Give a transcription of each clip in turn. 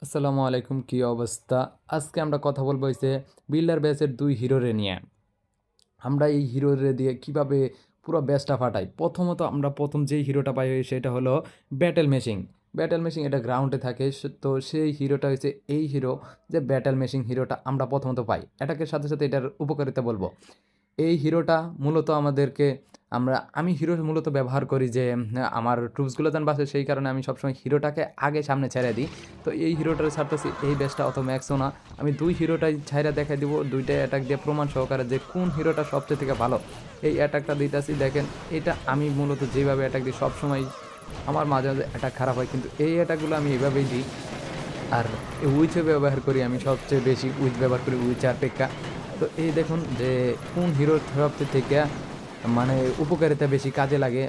আসসালামু আলাইকুম, কী অবস্থা? আজকে আমরা কথা বলবো হইছে বিল্ডার ব্যাচের ২ হিরোরে নিয়ে। আমরা এই হিরোরে দিয়ে কিভাবে পুরো ব্যাচটা ফাটাই। প্রথমত আমরা প্রথম যেই হিরোটা পাই সেটা হলো ব্যাটেল মেশিন। ব্যাটেল মেশিন এটা গ্রাউন্ডে থাকে তো সেই হিরোটা হইছে এই হিরো যে ব্যাটেল মেশিন হিরোটা আমরা প্রথমত পাই। অ্যাটাকের সাথে, সাথে এটার উপকারিতা বলবো। এই হিরোটা মূলত আমাদেরকে আমি হিরো মূলত ব্যবহার করি যে আমার ট্রুপসগুলো যেন বাঁচে সেই কারণে আমি সবসময় হিরোটাকে আগে সামনে ছেড়ে দিই। তো এই হিরোটারে ছাড়তেছি এই ব্যাচটা অত ম্যাক্সও না। আমি ২ হিরোটাই ছাইড়া দেখাই দিব ২ টাই অ্যাটাক দিয়ে প্রমাণ সহকারে যে কোন হিরোটা সবচেয়ে থেকে ভালো। এই অ্যাটাকটা দিতেছি দেখেন, এটা আমি মূলত যেভাবে অ্যাটাক দিই সবসময় আমার মাঝে, মাঝে অ্যাটাক খারাপ হয় কিন্তু এই অ্যাটাকগুলো আমি এভাবেই দিই। আর উইচও ব্যবহার করি, আমি সবচেয়ে বেশি উইচ ব্যবহার করি উইচ অপেক্ষা। তো এই দেখুন যে কোন হিরোর সবচেয়ে থেকে মানে উপকারিতা বেশি কাজে লাগে,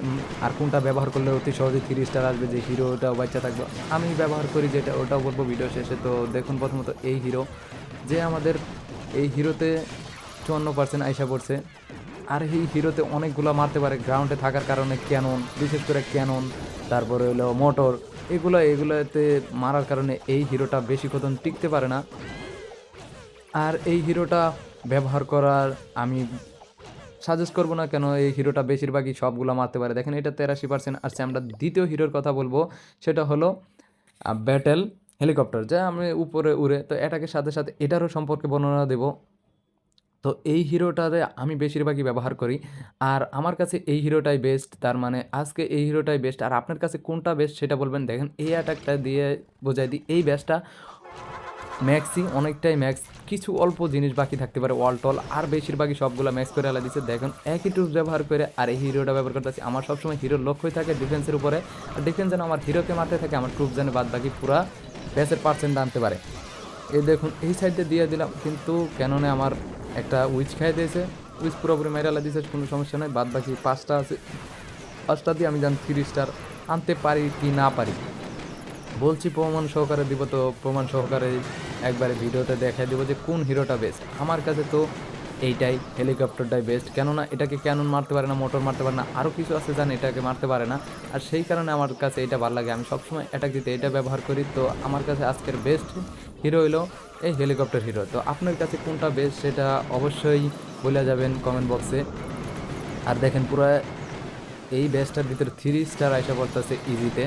আর কোনটা ব্যবহার করলে অতি সহজে 3 স্টার আসবে, যে হিরোটাও বাচ্চা থাকবে। আমি ব্যবহার করি যেটা ওটাও বলবো ভিডিও শেষে। তো দেখুন প্রথমত এই হিরো যে আমাদের এই হিরোতে 54% আইসা পড়ছে। আর এই হিরোতে অনেকগুলা মারতে পারে গ্রাউন্ডে থাকার কারণে, ক্যানন বিশেষ করে ক্যানন, তারপরে হলো মোটর, এগুলোতে মারার কারণে এই হিরোটা বেশিক্ষণ টিকতে পারে না। আর এই হিরোটা ব্যবহার করার আমি সাজেস্ট করব না, কেন এই হিরোটা বেশিরভাগই সবগুলা মারতে পারে। দেখেন এটা 83% আসছে। আমরা দ্বিতীয় হিরোর কথা বলবো, সেটা হলো ব্যাটেল হেলিকপ্টার, যা আমি উপরে উড়ে। তো এটাকে সাথে, সাথে এটারও সম্পর্কে বর্ণনা দেব। তো এই হিরোটারে আমি বেশিরভাগই ব্যবহার করি। আর আমার কাছে এই হিরোটাই বেস্ট। তার মানে আজকে এই হিরোটাই বেস্ট। আর আপনার কাছে কোনটা বেস্ট সেটা বলবেন। দেখেন এই অ্যাটাকটা দিয়ে বোঝাই দিই, এই ব্যাচটা ম্যাক্সই অনেকটাই ম্যাক্স। কিছু অল্প জিনিস বাকি থাকতে পারে ওয়াল টল, আর বেশিরভাগই সবগুলো ম্যাক্স করে আলা দিচ্ছে। দেখুন একই টুলস ব্যবহার করে আর এই হিরোটা ব্যবহার করতেছি। আমার সবসময় হিরোর লক্ষ্যই থাকে ডিফেন্সের উপরে। আর ডিফেন্স যেন আমার হিরোকে মারতে থাকে, আমার ট্রুপ যেন বাদ বাকি পুরা ব্যাচের পার্সেন্ট আনতে পারে। এই দেখুন এই সাইডে দিয়ে দিলাম কিন্তু কেননে আমার একটা উইচ খাই দিয়েছে। উইচ পুরোপুরি মেরালা দিয়েছে, কোনো সমস্যা নয়। বাদ বাকি 5টা আছে, 5টা দিয়ে আমি জানি 3 স্টার আনতে পারি কি না পারি। বলছি প্রমাণ সহকারে দিব, তো প্রমাণ সহকারে একবারে ভিডিওতে দেখাই দিব যে কোন হিরোটা বেস্ট। আমার কাছে তো এইটাই হেলিকপ্টারটাই বেস্ট, কেননা এটাকে ক্যানন মারতে পারে না, মোটর মারতে পারে না, আরও কিছু আছে জানি এটাকে মারতে পারে না। আর সেই কারণে আমার কাছে এটা ভালো লাগে, আমি সবসময় অ্যাটাক দিতে এটা ব্যবহার করি। তো আমার কাছে আজকের বেস্ট হিরো হইলো এই হেলিকপ্টার হিরো। তো আপনার কাছে কোনটা বেস্ট সেটা অবশ্যই বলে যাবেন কমেন্ট বক্সে। আর দেখেন পুরো এই ব্যাচটার ভিতরে 3 স্টার আইসা পড়তেছে ইজিতে।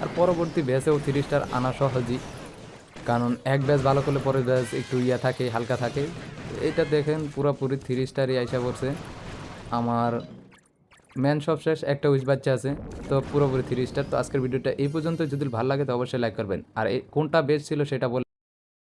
আর পরবর্তী ব্যাচেও 3 স্টার আনা সহজই, কারণ এক ব্যাচ ভালো করলে পরের ব্যাচ একটু থাকে, হালকা থাকে। এটা দেখেন পুরোপুরি 3 স্টারই আইসা পড়ছে। আমার ম্যান সব শেষ, একটা উইচ বাচ্চা আছে। তো পুরোপুরি 3 স্টার। তো আজকের ভিডিওটা এই পর্যন্ত, যদি ভালো লাগে তো অবশ্যই লাইক করবেন। আর কোনটা বেস্ট ছিল সেটা বলে